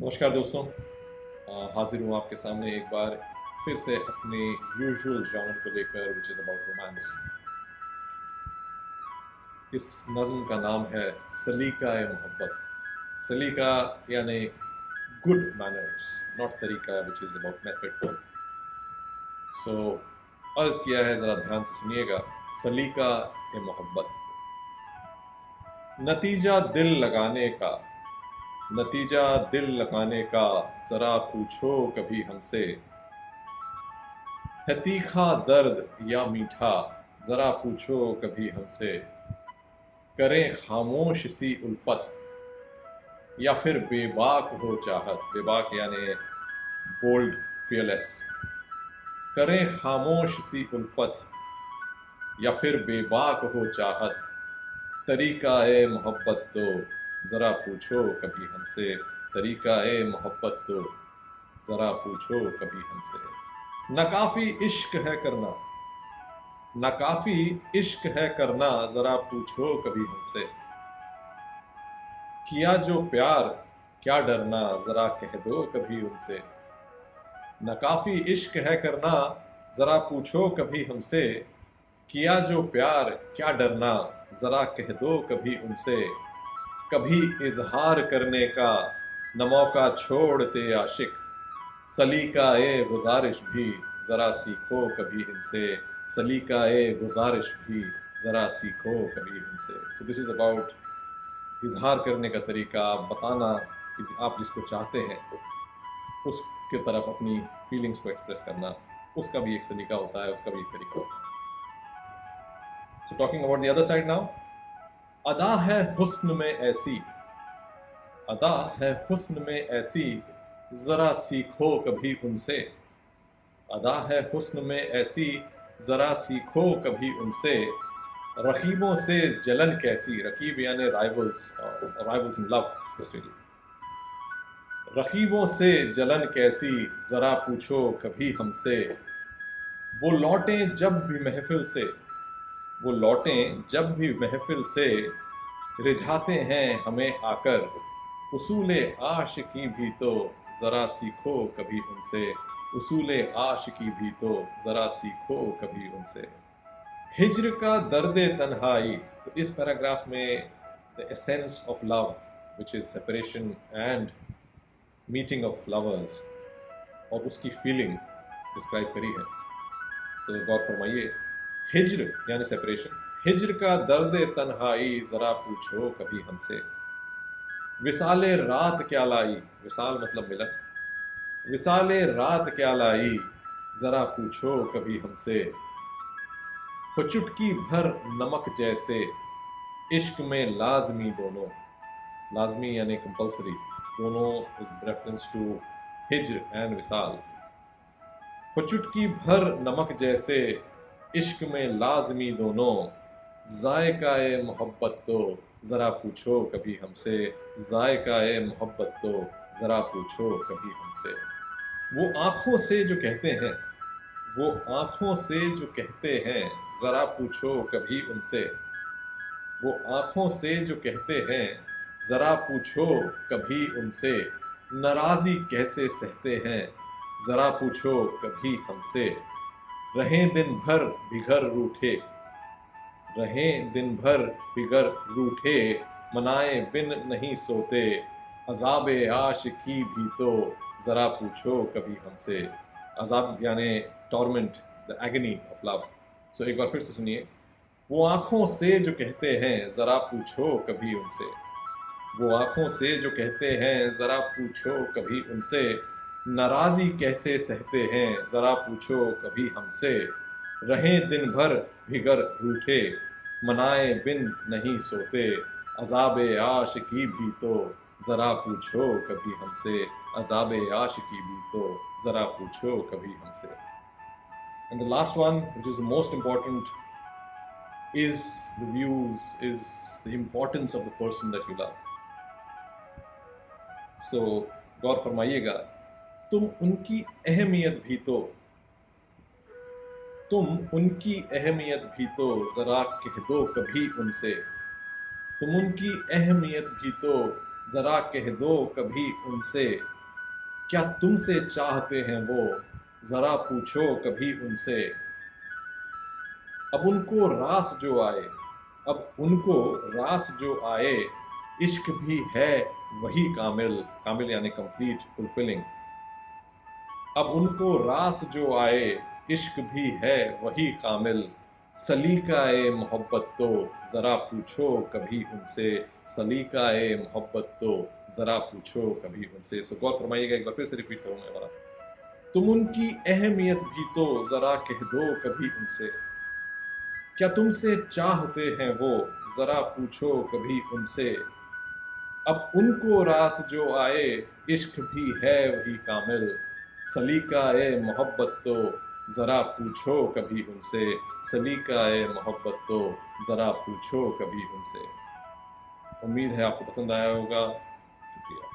नमस्कार दोस्तों, हाजिर हूँ आपके सामने एक बार फिर से अपने यूजुअल जॉनर को लेकर विच इज़ अबाउट रोमांस। इस नज़्म का नाम है सलीका-ए मोहब्बत। सलीका यानी गुड मैनर्स, नॉट तरीका विच इज़ अबाउट मेथड। सो अर्ज़ किया है, ज़रा ध्यान से सुनिएगा। सलीका-ए मोहब्बत, नतीजा दिल लगाने का, नतीजा दिल लगाने का ज़रा पूछो कभी हमसे, है तीखा दर्द या मीठा ज़रा पूछो कभी हमसे, करें खामोश सी उल्फत या फिर बेबाक हो चाहत। बेबाक यानी बोल्ड, फियरलेस। करें खामोश सी उल्फत या फिर बेबाक हो चाहत, तरीका ए मोहब्बत तो ज़रा पूछो कभी हमसे, तरीका ए मोहब्बत तो ज़रा पूछो कभी हमसे। नाकाफ़ी इश्क है करना, नाकाफ़ी इश्क है करना ज़रा पूछो कभी हमसे, किया जो प्यार क्या डरना ज़रा कह दो कभी उनसे। नाकाफ़ी इश्क है करना ज़रा पूछो कभी हमसे, किया जो प्यार क्या डरना ज़रा कह दो कभी उनसे। कभी इजहार करने का न मौका छोड़ते आशिक, सलीका ए गुजारिश भी ज़रा सीखो कभी इनसे, सलीका ए गुजारिश भी ज़रा सीखो कभी इनसे। सो दिस इज़ अबाउट इजहार करने का तरीका, बताना कि आप जिसको चाहते हैं उसके तरफ अपनी फीलिंग्स को एक्सप्रेस करना, उसका भी एक सलीका होता है, उसका भी एक तरीका होता है। So talking about the other side now, अदा है हुस्न में ऐसी, अदा है हुस्न में ऐसी ज़रा सीखो कभी उनसे, अदा है हुस्न में ऐसी ज़रा सीखो कभी उनसे। रकीबों से जलन कैसी, रकीब यानी rivals, rivals in love specifically. रकीबों से जलन कैसी ज़रा पूछो कभी हमसे, वो लौटें जब भी महफिल से, वो लौटें जब भी महफिल से, रिझाते हैं हमें आकर, उसूले आशिकी भी तो ज़रा सीखो कभी उनसे, उसूले आशिकी भी तो ज़रा सीखो कभी उनसे। हिज्र का दर्द तन्हाई, तो इस पैराग्राफ में the essence of love which is separation and meeting of lovers और उसकी फीलिंग डिस्क्राइब करी है। तो गौर फरमाइए, हिज्र यानी सेपरेशन, हिज्र का दर्द तन्हाई ज़रा पूछो कभी हमसे, विसाले रात क्या लाई, विसाल मतलब मिलन, विसाले रात क्या लाई ज़रा पूछो कभी हमसे, हो चुटकी भर नमक जैसे इश्क में लाजमी दोनों, लाजमी यानी कंपल्सरी, दोनों इज रेफरेंस टू हिज्र एंड विसाल। हो चुटकी भर नमक जैसे इश्क में लाजमी दोनों, जायका ए मोहब्बत तो ज़रा पूछो कभी हमसे, जायका ए मोहब्बत तो ज़रा पूछो कभी हमसे। वो आँखों से जो कहते हैं, वो आँखों से जो कहते हैं ज़रा पूछो कभी उनसे, वो आँखों से जो कहते हैं ज़रा पूछो कभी उनसे, नाराज़ी कैसे सहते हैं ज़रा पूछो कभी हमसे। रहें दिन भर बिगर रूठे, रहें दिन भर बिगर रूठे, मनाए बिन नहीं सोते, अज़ाब आशिकी भी तो ज़रा पूछो कभी हमसे। अज़ाब यानी torment, the agony of love. So एक बार फिर से सुनिए, वो आँखों से जो कहते हैं ज़रा पूछो कभी उनसे, वो आँखों से जो कहते हैं ज़रा पूछो कभी उनसे, नाराज़ी कैसे सहते हैं ज़रा पूछो कभी हमसे। रहें दिन भर बिगर रूठे, मनाए बिन नहीं सोते, अज़ाब आशिकी भी तो ज़रा पूछो कभी हमसे, अज़ाब आशिकी भी तो ज़रा पूछो कभी हमसे। And the last one, which is the most important, is the views, is the importance of the person that you love. So गौर फरमाइएगा, तुम उनकी अहमियत भी तो, तुम उनकी अहमियत भी तो ज़रा कह दो कभी उनसे, तुम उनकी अहमियत भी तो ذرا کہہ دو کبھی ان سے، کیا تم سے چاہتے ہیں وہ، ذرا پوچھو کبھی ان سے۔ اب ان کو راس جو آئے، اب ان کو راس جو آئے، عشق بھی ہے وہی کامل، کامل یعنی کمپلیٹ، فلفلنگ۔ اب ان کو راس جو آئے، عشق بھی ہے وہی کامل، سلیقہ محبت تو ذرا پوچھو کبھی ان سے، سلیقہ محبت تو ذرا پوچھو کبھی ان سے۔ سو غور فرمائیے گا، ایک بار پھر سے ریپیٹ کروں میں والا، تم ان کی اہمیت بھی تو ذرا کہہ دو کبھی ان سے، کیا تم سے چاہتے ہیں وہ، ذرا پوچھو کبھی ان سے۔ اب ان کو راس جو آئے، عشق بھی ہے وہی کامل، سلیقہ محبت تو ذرا پوچھو کبھی ان سے، سلیقہ محبت تو ذرا پوچھو کبھی ان سے۔ امید ہے آپ کو پسند آیا ہوگا، شکریہ۔